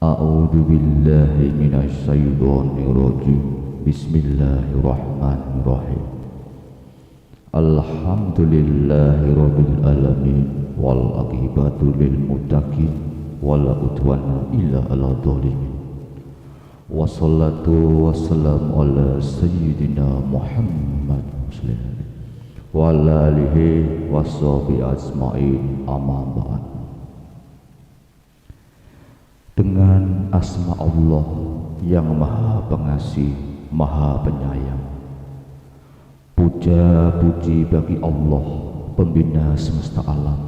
A'udzu billahi minasy syaithanir rajim. Bismillahirrahmanirrahim. Alhamdulillahirabbil alamin wal aqibatu lil muttaqin wala udwana illa 'alal zalimin. Wassalatu wassalamu ala sayyidina Muhammad wa ala alihi washabihi ajmain, amma ba'd. Dengan asma Allah yang Maha Pengasih, Maha Penyayang, puja puji bagi Allah pembina semesta alam.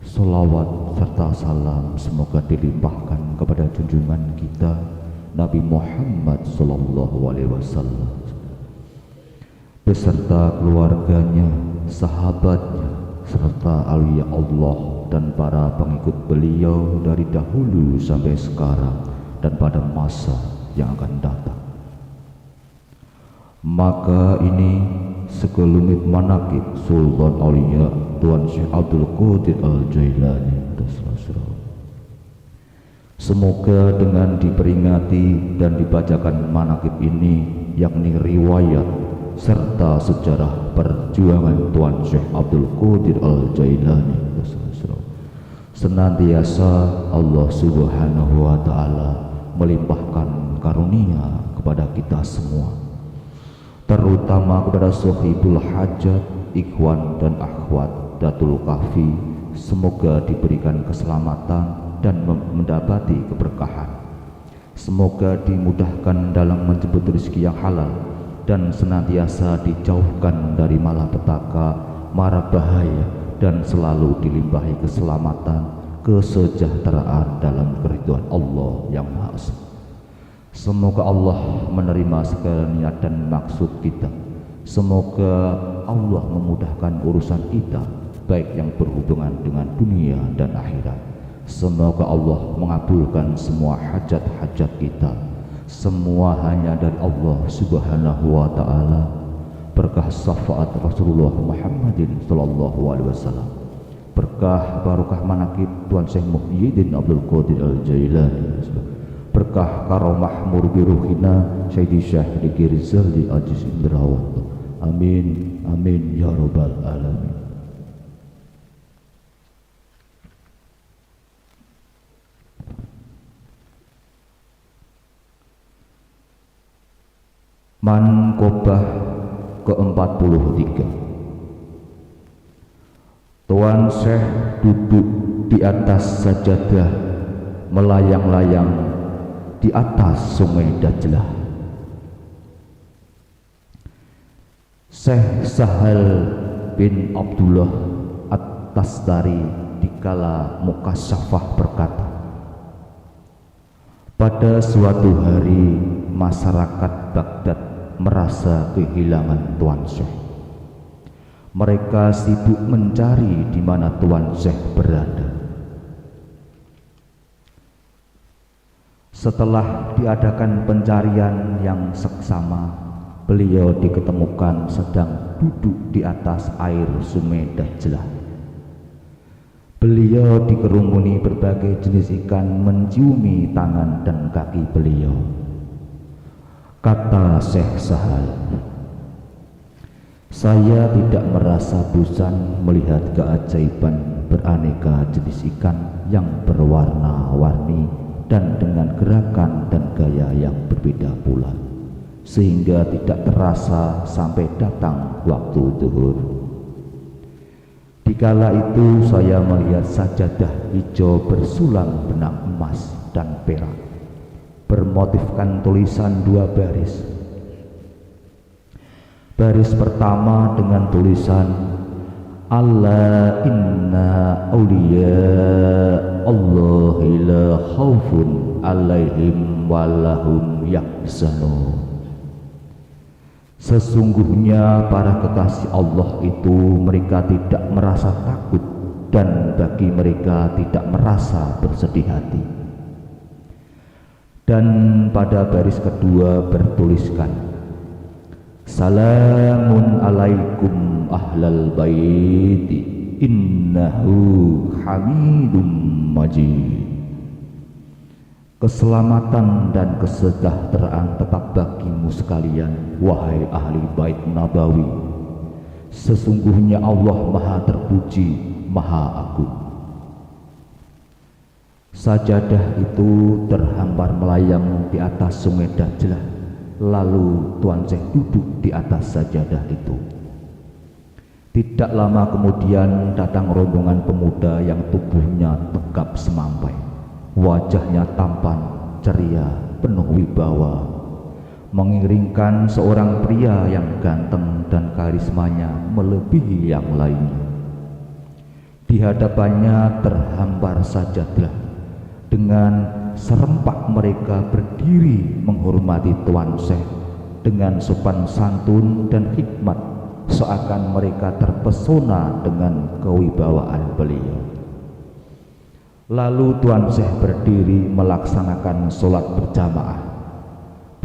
Salawat serta salam semoga dilimpahkan kepada junjungan kita Nabi Muhammad SAW beserta keluarganya, sahabatnya, serta aulia Allah dan para pengikut beliau dari dahulu sampai sekarang dan pada masa yang akan datang. Maka ini sekelumit manaqib Sultan Aulia Tuan Syekh Abdul Qadir Al-Jailani. Semoga dengan diperingati dan dibacakan manaqib ini, yakni riwayat serta sejarah perjuangan Tuan Syekh Abdul Qadir Al-Jailani, senantiasa Allah Subhanahu wa Ta'ala melimpahkan karunia kepada kita semua, terutama kepada Sohibul Hajat, ikhwan dan akhwat Datul Kahfi. Semoga diberikan keselamatan dan mendapati keberkahan. Semoga dimudahkan dalam menjemput rezeki yang halal dan senantiasa dijauhkan dari malapetaka, mara bahaya, dan selalu dilimpahi keselamatan, kesejahteraan dalam keridhaan Allah yang Maha Esa. Semoga Allah menerima segala niat dan maksud kita. Semoga Allah memudahkan urusan kita, baik yang berhubungan dengan dunia dan akhirat. Semoga Allah mengabulkan semua hajat-hajat kita. Semua hanya dari Allah Subhanahu wa Ta'ala. Berkah syafaat Rasulullah Muhammadin sallallahu alaihi wasallam, berkah barokah manaqib Tuan Syekh Muhyiddin Abdul Qadir Al-Jailani, berkah karomah murbi ruhina Syekh Diki Rizali Aziz Indrawat. Amin amin ya rabbal alamin. Mankobah ke-43. Tuan Syekh duduk di atas sajadah melayang-layang di atas sungai Dajlah. Syekh Sahal bin Abdullah At-Tastari dikala mukasyafah berkata, pada suatu hari masyarakat Baghdad merasa kehilangan Tuan Syekh. Mereka sibuk mencari di mana Tuan Syekh berada. Setelah diadakan pencarian yang seksama, beliau diketemukan sedang duduk di atas air sungai Dajlah. Beliau dikerumuni berbagai jenis ikan menciumi tangan dan kaki beliau. Kata Syekh Sahal, saya tidak merasa bosan melihat keajaiban beraneka jenis ikan yang berwarna-warni dan dengan gerakan dan gaya yang berbeda pula, sehingga tidak terasa sampai datang waktu zuhur. Dikala itu saya melihat sajadah hijau bersulam benang emas dan perak, bermotifkan tulisan dua baris. Baris pertama dengan tulisan Alla inna awliya Allah la khaufun alaihim walahum yahzanun. Sesungguhnya para kekasih Allah itu mereka tidak merasa takut dan bagi mereka tidak merasa bersedih hati. Dan pada baris kedua bertuliskan Salamun alaikum ahlal baiti innahu hamidum majid. Keselamatan dan kesejahteraan tetap bagimu sekalian, wahai ahli bait Nabawi. Sesungguhnya Allah Maha terpuji, Maha agung. Sajadah itu terhampar melayang di atas sungai Dajlah. Lalu Tuan Syekh duduk di atas sajadah itu. Tidak lama kemudian datang rombongan pemuda yang tubuhnya tegap semampai. Wajahnya tampan, ceria, penuh wibawa, mengiringkan seorang pria yang ganteng dan karismanya melebihi yang lainnya. Di hadapannya terhampar sajadah. Dengan serempak mereka berdiri menghormati Tuan Syekh dengan sopan santun dan hikmat, seakan mereka terpesona dengan kewibawaan beliau. Lalu Tuan Syekh berdiri melaksanakan sholat berjamaah.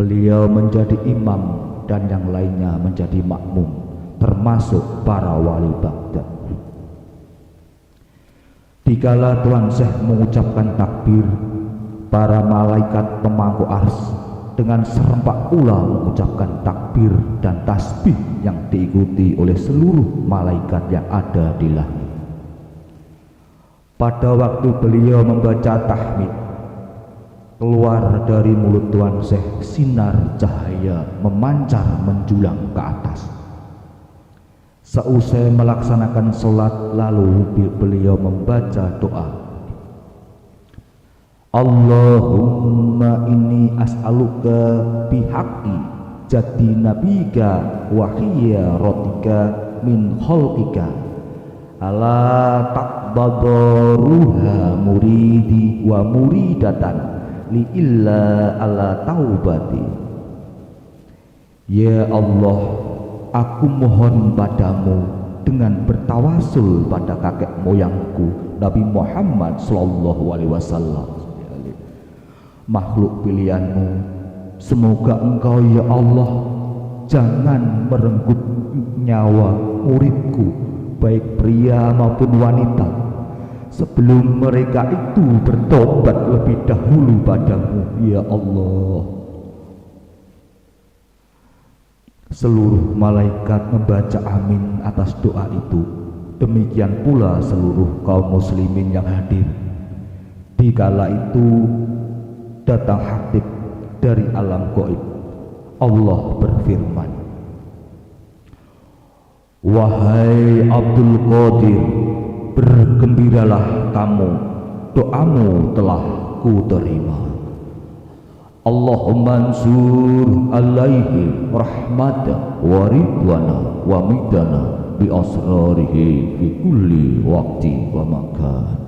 Beliau menjadi imam dan yang lainnya menjadi makmum, termasuk para wali Baghdad. Dikala Tuan Syekh mengucapkan takbir, para malaikat pemangku ars dengan serempak pula mengucapkan takbir dan tasbih yang diikuti oleh seluruh malaikat yang ada di langit. Pada waktu beliau membaca tahmid, keluar dari mulut Tuan Syekh sinar cahaya memancar menjulang ke atas. Seusai melaksanakan sholat, lalu beliau membaca doa. Allahumma inni as'aluka bihaqqi jati nabika wa khiyaratika min khalqika ala taqbadaruha muridi wa muridatan li illa ala taubati. Ya Allah, aku mohon padamu dengan bertawasul pada kakek moyangku Nabi Muhammad sallallahu alaihi wasallam, makhluk pilihanmu, semoga engkau ya Allah jangan merenggut nyawa muridku baik pria maupun wanita sebelum mereka itu bertobat lebih dahulu padamu ya Allah. Seluruh malaikat membaca amin atas doa itu. Demikian pula seluruh kaum muslimin yang hadir. Dikala itu datang khatib dari alam gaib. Allah berfirman, wahai Abdul Qadir, bergembiralah kamu, doamu telah ku terima. Allahumma ansur alaihi rahmata wa ridwana wa midana bi asrarihi fi kulli waqti wa makan.